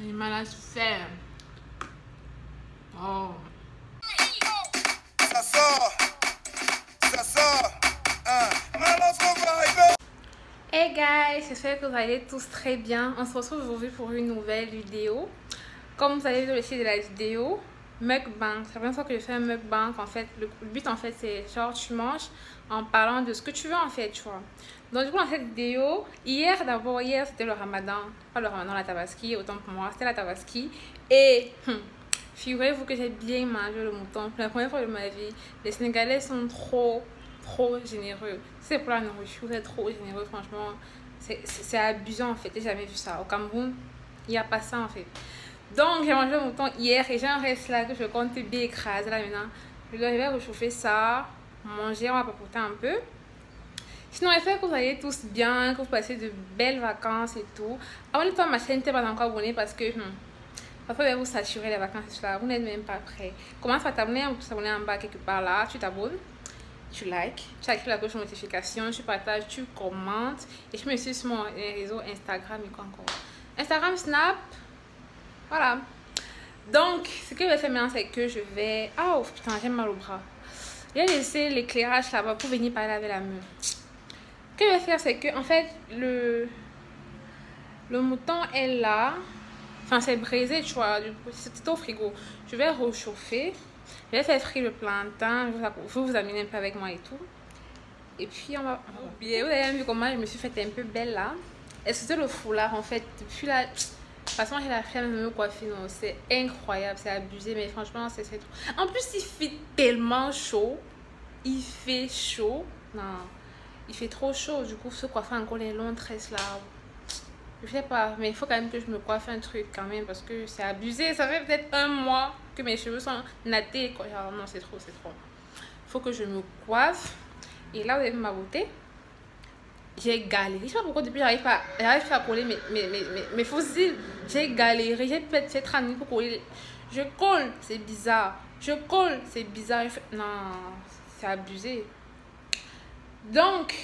Animal à se faire. Oh. Ça sort. Hey guys, j'espère que vous allez tous très bien. On se retrouve aujourd'hui pour une nouvelle vidéo. Comme vous avez vu le titre de la vidéo, mukbang. C'est la première fois que je fais un mukbang. En fait, le but en fait c'est genre tu manges en parlant de ce que tu veux en fait, tu vois. Donc du coup dans cette vidéo, hier c'était le Ramadan, pas le Ramadan, la Tabaski, autant pour moi, c'était la Tabaski. Et figurez-vous que j'ai bien mangé le mouton pour la première fois de ma vie. Les Sénégalais sont trop généreux. C'est pour la nourriture, c'est trop généreux, franchement. C'est abusant en fait, j'ai jamais vu ça. Au Cameroun, il n'y a pas ça en fait. Donc j'ai mangé le mouton hier et j'ai un reste là que je compte bien écraser là maintenant. Je vais réchauffer ça, manger, on va papoter un peu. Sinon, j'espère que vous allez tous bien, que vous passez de belles vacances et tout. Abonnez-toi à ma chaîne, t'es pas encore abonné parce que parfois vous saturer les vacances là, vous n'êtes même pas prêt. Commence par t'abonner, vous s'abonner en bas quelque part là, tu t'abonnes. Tu likes, tu actives la cloche de notification, tu partages, tu commentes. Et je me suis sur mon réseau Instagram et quoi encore. Instagram, Snap. Voilà. Donc, ce que je vais faire maintenant, c'est que je vais... Oh, putain, j'ai mal au bras. J'ai laissé l'éclairage là-bas pour venir parler avec la meuf. Ce que je vais faire, c'est que, en fait, le mouton est là. Enfin, c'est braisé, tu vois. C'est au frigo. Je vais réchauffer. Je vais faire frire le plantain. Je vais vous amener un peu avec moi et tout. Et puis, on va oublier. Vous avez vu comment je me suis faite un peu belle là. Et c'était le foulard en fait. Depuis là, franchement, j'ai la flemme de me coiffer. C'est incroyable, c'est abusé. Mais franchement, c'est trop. En plus, il fait tellement chaud. Il fait chaud. Non, il fait trop chaud. Du coup, se coiffer encore les longs tresses là. Je sais pas, mais il faut quand même que je me coiffe un truc quand même parce que c'est abusé. Ça fait peut-être un mois que mes cheveux sont nattés. Genre, non, c'est trop, c'est trop. Il faut que je me coiffe. Et là, vous avez vu ma beauté. J'ai galéré. Je sais pas pourquoi depuis j'arrive pas à coller mes fossiles. J'ai galéré. J'ai peut-être fait 30 minutes pour coller. Je colle, c'est bizarre. Je colle, c'est bizarre. Non, c'est abusé. Donc,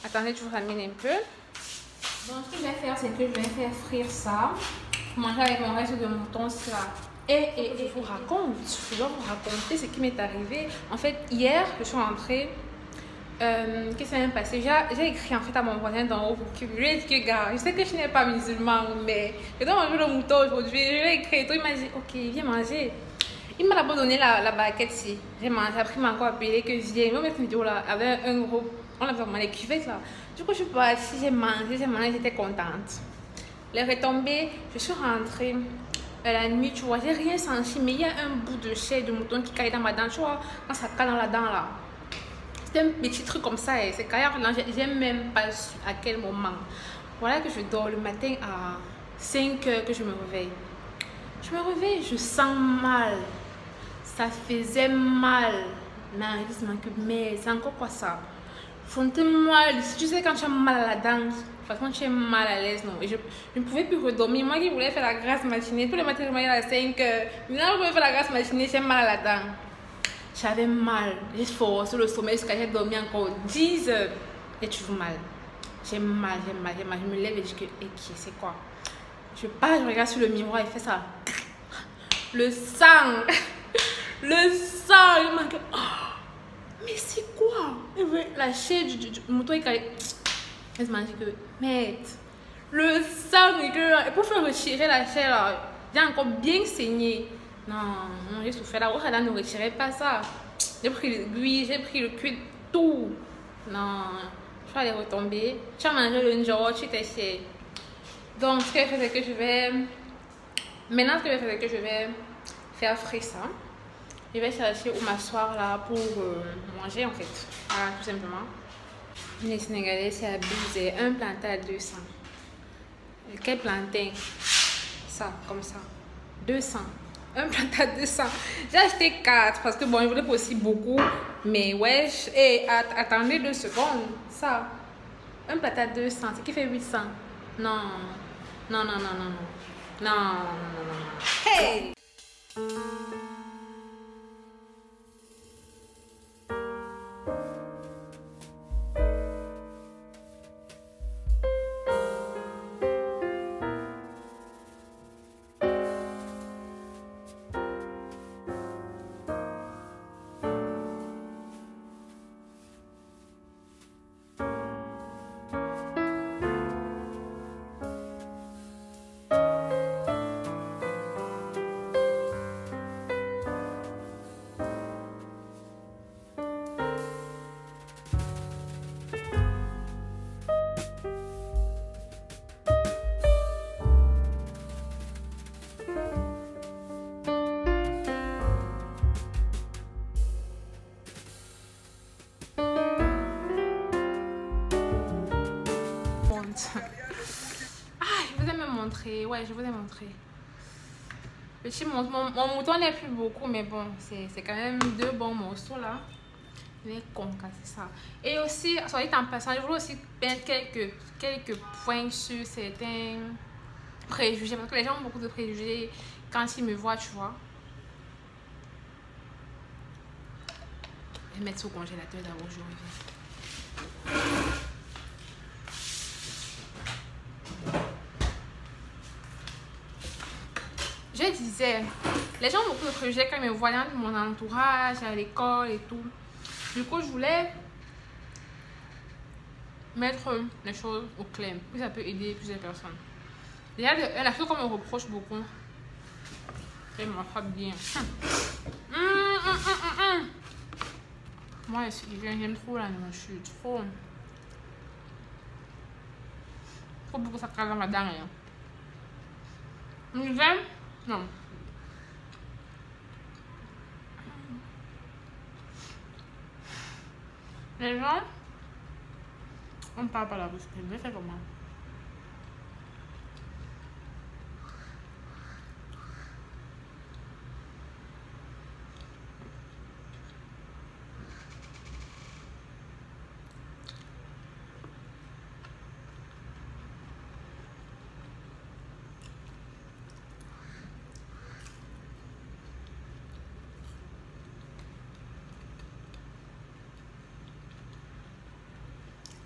attendez, je vous ramène un peu. Donc, ce que je vais faire, c'est que je vais faire frire ça. Manger avec mon reste de mouton, ça. Et je vous raconte. Je dois vous raconter ce qui m'est arrivé. En fait, hier, je suis rentrée. Qu'est-ce qui s'est passé? J'ai écrit en fait à mon voisin d'en haut pour qu'il lui ait dit que gars, je sais que je n'ai pas musulman, mais je dois manger le mouton aujourd'hui. Je lui ai écrit et tout. Il m'a dit ok, viens manger. Il m'a d'abord donné la baguette si. J'ai mangé, après il m'a encore appelé que viens. Il m'a mis une vidéo là avec un gros. On avait vraiment les cuvettes là. Du coup, je suis partie, j'ai mangé, j'étais contente. Les retombées, je suis rentrée. La nuit, tu vois, j'ai rien senti, mais il y a un bout de chair de mouton qui caille dans ma dent, tu vois, quand ça caille dans la dent là. C'est un petit truc comme ça, c'est carrément, j'ai même pas su à quel moment. Voilà que je dors le matin à 5 heures que je me réveille. Je me réveille, je sens mal. Ça faisait mal. Non, je me dis, mais c'est encore quoi ça? Je sentais mal. Tu sais, quand tu as mal à la dent, franchement, tu es mal à l'aise, non? Et je ne pouvais plus redormir. Moi qui voulais faire la grasse matinée, tous les matins, je me réveille à 5 heures. Maintenant, je voulais faire la grasse matinée, j'ai mal à la dent. J'avais mal, j'ai forcé le sommeil jusqu'à j'ai dormi encore 10 heures. J'ai toujours mal. J'ai mal. Je me lève et je dis que, c'est quoi? Je pars, je regarde sur le miroir et fais ça. Le sang. Le sang. Je me dis, oh, mais c'est quoi? La chair du mouton est carré. Elle m'a dit que, merde. Le sang. Et pour faire retirer la chair là, j'ai encore bien saigné. Non, j'ai souffert. La roche, elle ne retirait pas ça. J'ai pris l'aiguille, j'ai pris le cuir, tout. Non, je suis allée retomber. Tu as mangé le njoro, tu t'es fait. Donc, ce que je fais, c'est que je vais... Maintenant, ce que je vais faire, c'est que je vais faire frire ça. Je vais chercher où m'asseoir là pour manger en fait. Voilà, tout simplement. Les Sénégalais, c'est abusé. Un plantain à 200. Quel plantain? Ça, comme ça. 200. Un plantain à 200. J'ai acheté 4 parce que bon, je voulais pas aussi beaucoup. Mais wesh, et attendez 2 secondes. Ça. Un plantain à 200, ce qui fait 800. Non. Non. Hey! montré. Ouais, je vous ai montré. Mon mouton n'est plus beaucoup, mais bon, c'est quand même 2 bons morceaux là. Je vais concasser ça. Et aussi, soit dit en passant, je voulais aussi mettre quelques points sur certains préjugés. Parce que les gens ont beaucoup de préjugés quand ils me voient, tu vois. Je vais mettre ça au congélateur d'abord, je reviens. Je disais, les gens ont beaucoup de préjugés quand ils me voient dans mon entourage, à l'école et tout. Du coup, je voulais mettre les choses au clair. Puis ça peut aider plusieurs personnes. Déjà, la chose qu'on me reproche beaucoup, c'est ma frappe bien. Moi, j'aime trop la noix. Je suis trop beaucoup ça crase dans ma dent. J'aime. Non. Les gens, on ne parle pas la bouche pleine. Je fais comment?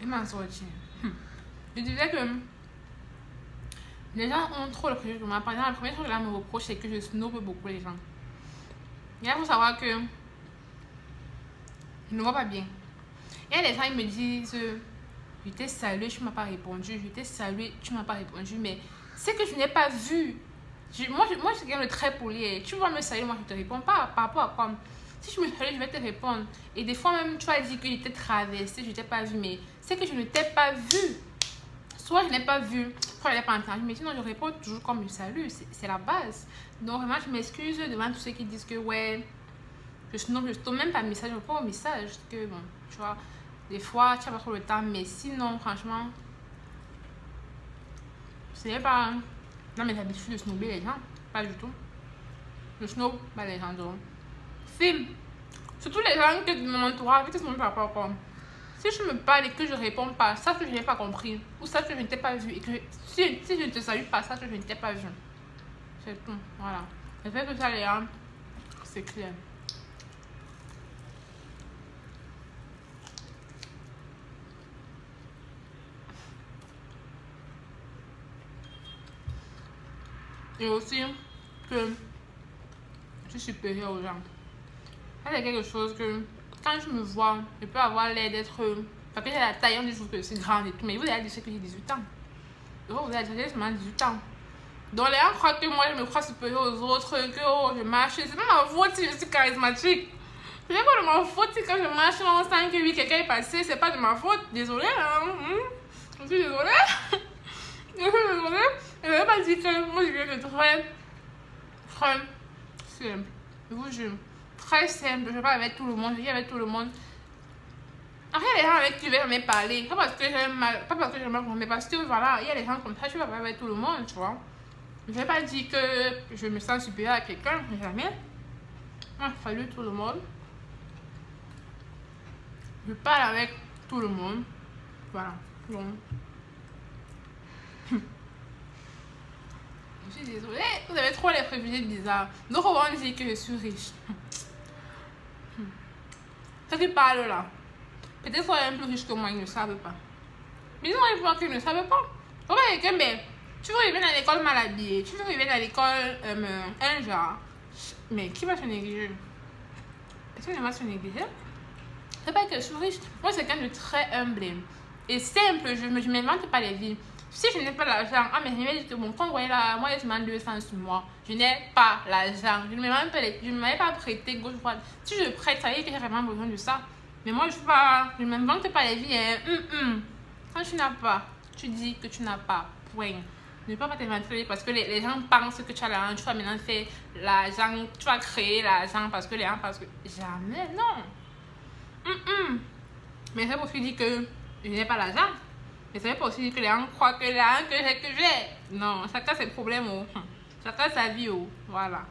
Il m'a sorti. Je disais que les gens ont trop le préjugé de moi. Par exemple, la première chose que là me reproche, c'est que je snobe beaucoup les gens. Et il faut savoir que je ne vois pas bien. Et les gens ils me disent, je t'ai salué, tu ne m'as pas répondu. Je t'ai salué, tu ne m'as pas répondu. Mais c'est que je n'ai pas vu. Moi, je suis quelqu'un de très poli. Tu vas me saluer, moi je ne te réponds pas. Par rapport à quoi? Si je me salue, je vais te répondre. Et des fois même, tu as dit que j'étais traversée, je ne t'ai pas vu. Mais c'est que je ne t'ai pas vu. Soit je n'ai pas vu, soit je n'ai pas entendu. Mais sinon, je réponds toujours comme je salue. C'est la base. Donc vraiment, je m'excuse devant tous ceux qui disent que ouais, je ne tombe même pas message, je réponds au message. Que bon, tu vois, des fois, tu n'as pas trop le temps. Mais sinon, franchement, ce n'est pas dans mes habitudes de snober les gens. Pas du tout. Je snob pas les gens. Donc, film. Surtout les gens que de mon entourage, que mon papa comme. Si je me parle et que je réponds pas, ça que je n'ai pas compris, ou ça que je ne t'ai pas vu, et que si je ne te salue pas, ça que je ne t'ai pas vu. C'est tout, voilà. J'espère que ça les gens, c'est clair. Et aussi que je suis supérieure aux gens. Ça c'est quelque chose que quand je me vois, je peux avoir l'air d'être... Parce que j'ai la taille, on dit toujours que c'est grande et tout. Mais vous avez dit que j'ai 18 ans. Vous avez dit que j'ai seulement 18 ans. Donc les gens croient que moi je me crois supérieure aux autres, que oh, je marche. C'est pas ma faute si je suis charismatique. C'est pas de ma faute si quand je marche on sent que oui, quelqu'un est passé. C'est pas de ma faute. Désolée. Hein? Je suis désolée. Je suis désolée. Je ne vais pas dire que moi je viens de très simple. Je vous jure. Très simple, je parle avec tout le monde, je vis avec tout le monde. Après, il y a des gens avec qui je vais jamais parler. Pas parce que j'aime mal, pas parce que j'aime mal, mais parce que voilà, il y a des gens comme ça, je vais parler avec tout le monde, tu vois. Je vais pas dire que je me sens supérieure à quelqu'un, jamais. Moi, je salue tout le monde. Je parle avec tout le monde. Voilà. Donc, je suis désolée, vous avez trop les préjugés bizarres. Donc, on va dire que je suis riche. Ceux qui parlent là, peut-être qu'ils sont un peu riches que moi, ils ne savent pas. Mais ils ont qu'ils ne savent pas. Ok, mais tu veux arriver à l'école mal habillé, tu veux arriver à l'école un genre. Mais qui va se négliger? Est-ce que je vais se négliger? C'est pas que je suis riche. Moi, c'est quelqu'un de très humble et simple. Je ne m'invente pas les vies. Si je n'ai pas l'argent, ah mais je vais dire que bon, quand vous voyez là, moi je demande 200 sur moi. Je n'ai pas l'argent. Je ne m'avais pas prêté gauche droite. Si je prête, ça veut dire que j'ai vraiment besoin de ça. Mais moi je ne m'invente pas les vies. Hein. Quand tu n'as pas, tu dis que tu n'as pas. Point. Ne peux pas t'inventer parce que les gens pensent que tu as l'argent. Tu vas maintenant faire l'argent. Tu vas créer l'argent parce que les gens pensent que jamais, non. Mais ça pour dire que je n'ai pas l'argent. Mais ça veut pas aussi dire que les gens croient que l'argent que j'ai, Non, chacun ses problèmes. Oh. Chacun sa vie. Oh. Voilà.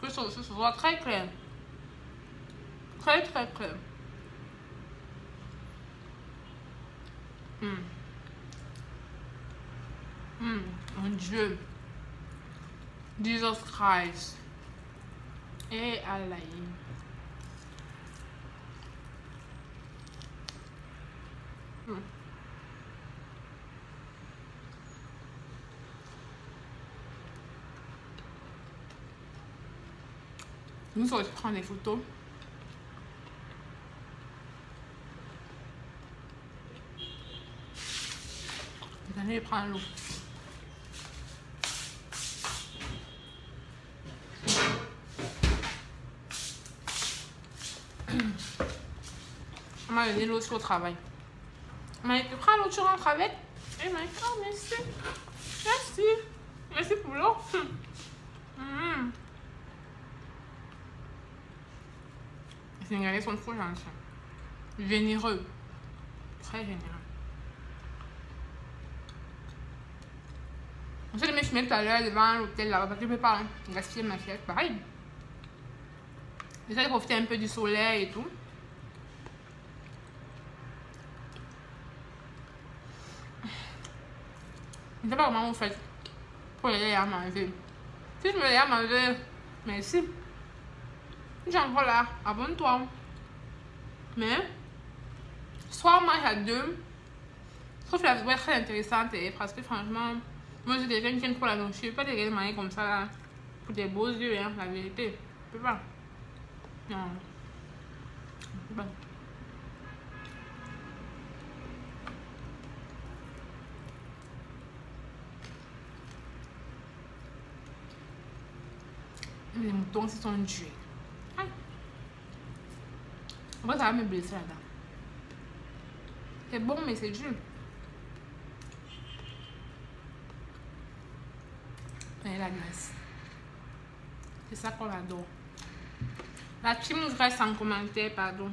Que ce soit très clair. Très, très clair. Mon Dieu. Jesus Christ. Et Allah. Nous allons prendre des photos. Je vais prendre l'eau. On m'a donné l'eau aussi au travail. On m'a dit, prends l'eau, tu rentres avec. Et il m'a dit, oh merci. Merci. Merci pour l'eau. Les Sénégalais sont trop gentils. Généreux. Très généreux. On s'est mis tout à l'heure devant l'hôtel là-bas parce que je ne peux pas gaspiller ma fiette. Pareil. J'essaie de profiter un peu du soleil et tout. Je ne sais pas comment vous faites pour aller à manger. Si je me lève à manger, merci. Si j'envoie là, abonne-toi. Mais, soit on mange à deux. Je trouve que la vidéo est très intéressante et parce que franchement, moi je suis quelqu'un qui aime trop la nourriture. Je ne peux pas te manger comme ça là, pour des beaux yeux, hein, la vérité. Je peux pas. Non. Je peux pas. Les moutons ils sont tués. Après ça va me blesser là-dedans. C'est bon mais c'est dur. Et la graisse. C'est ça qu'on adore. La team graisse en commentaire, pardon.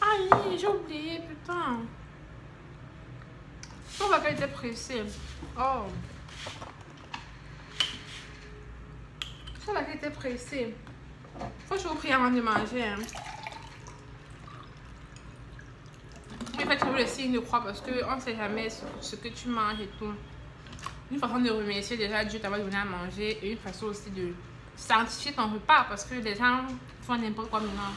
Aïe, j'ai oublié, putain. Je pense qu'elle était pressée. Oh. Je pense qu'elle était pressée. Faut que je vous prie avant de manger. Hein. Mais faites le signe de croix parce qu'on ne sait jamais ce que tu manges et tout. Une façon de remercier déjà Dieu t'avoir donné à manger et une façon aussi de sanctifier ton repas parce que les gens font n'importe quoi maintenant.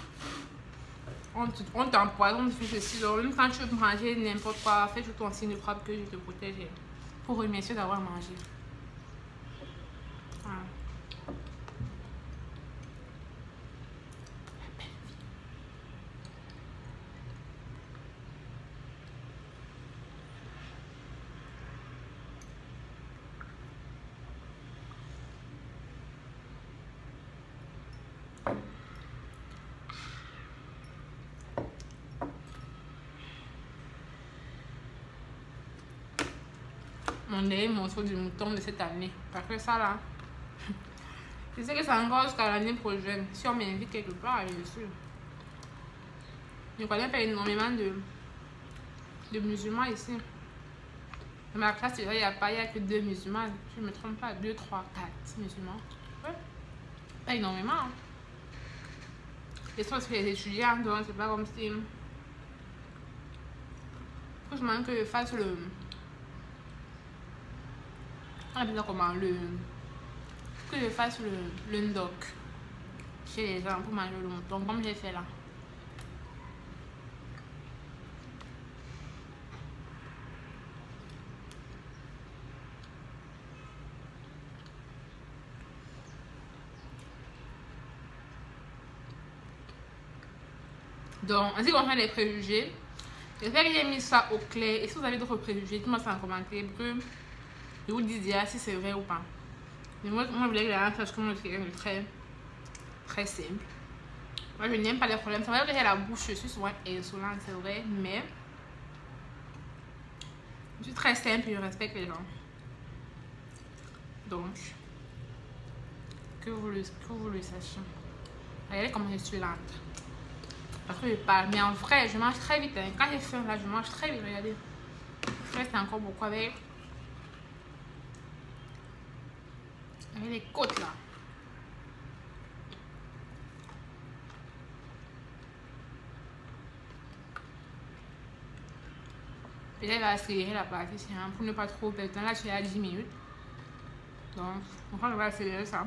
On t'empoisonne, on te fait ceci. Donc, même quand tu veux manger n'importe quoi, fais tout ton signe de croix que je te protège pour remercier d'avoir mangé. Voilà. Mon dernier morceau du mouton de cette année. Parce que ça là, je sais que ça encore jusqu'à l'année prochaine. Si on m'invite quelque part, bien sûr. Je connais pas énormément de musulmans ici. Dans ma classe, il n'y a que 2 musulmans. Je ne me trompe pas, 2, 3, 4 musulmans. Ouais. Pas énormément. Hein. Et ça, c'est les étudiants, donc c'est pas comme si. Faut seulement que je fasse le. On appelle ça comment que je fasse le ndoc chez les gens pour manger le mouton comme j'ai fait là. Donc, en ce qui concerne les préjugés, j'espère que j'ai mis ça au clair. Et si vous avez d'autres préjugés, dites-moi ça en commentaire pour que je vous dise si c'est vrai ou pas. Mais moi je voulais que la sache que moi je suis quelqu'un de très simple. Moi je n'aime pas les problèmes. C'est vrai que j'ai la bouche, je suis souvent insolente, c'est vrai, mais Je suis très simple et je respecte les gens. Donc, que vous le sachiez. Regardez comment je suis lente. Parce que je parle. Mais en vrai, je mange très vite. Hein. Quand j'ai faim, là, je mange très vite. Regardez. Je reste encore beaucoup avec les côtes, là. Peut-être va accélérer la partie pour ne pas trop perdre. Là, je suis à 10 minutes. Donc, on va accélérer ça.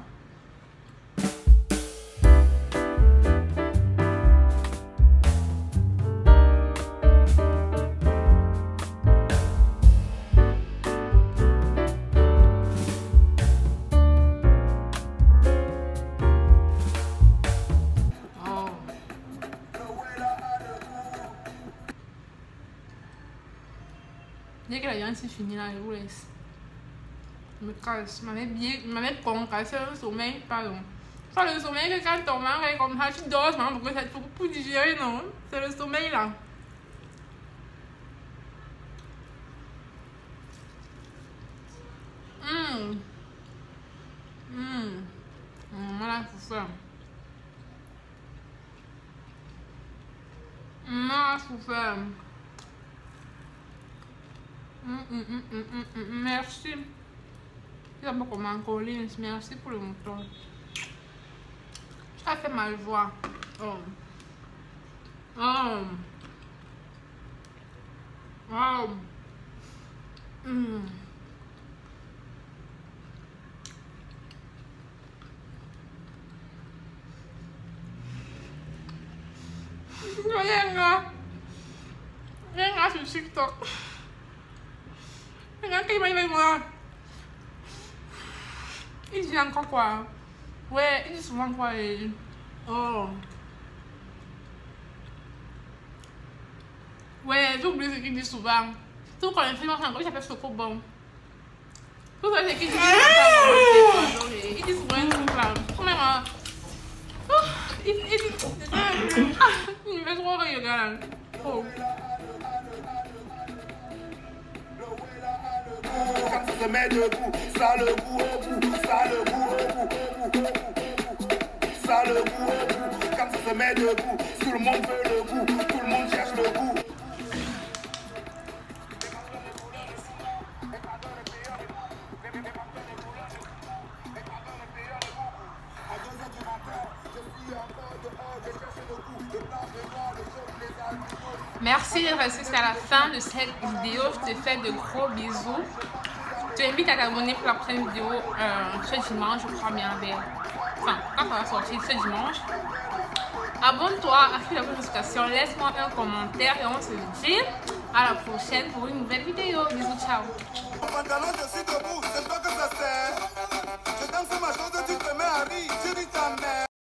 Dès que la viande s'est finie là, je vous laisse. Je me casse. Je m'avais concassé le sommeil, pardon. Pas le sommeil que quand on mange comme ça, tu dors, parce que c'est pour digérer, non. C'est le sommeil là. Voilà, c'est ça. C'est ça. Merci. Je sais pas comment coller. Merci pour le mouton. Ça fait ma joie. Oh. Oh. Oh. Regarde sur TikTok. Regarde qu'il m'a dit moi. Il dit encore quoi? Ouais, il dit souvent quoi? Oh. Ouais, j'ai oublié ce qu'il dit souvent. Tout quand les filles mangent encore, il s'appelle Choco Bon. Tout ça, c'est qu'il dit il dit souvent un truc là. Comment il me fait trop rire, regarde. Oh. Quand ça se met debout, ça le goût au bout, ça le goût au bout, ça le goût au bout. Quand ça se met debout, tout le monde veut le goût, tout le monde cherche le goût. Merci d'être resté jusqu'à la fin de cette vidéo. Je te fais de gros bisous. Je t'invite à t'abonner pour la prochaine vidéo ce dimanche, je crois bien. Enfin, quand ça va sortir ce dimanche. Abonne-toi, active la notification, laisse-moi un commentaire et on se dit à la prochaine pour une nouvelle vidéo. Bisous, ciao.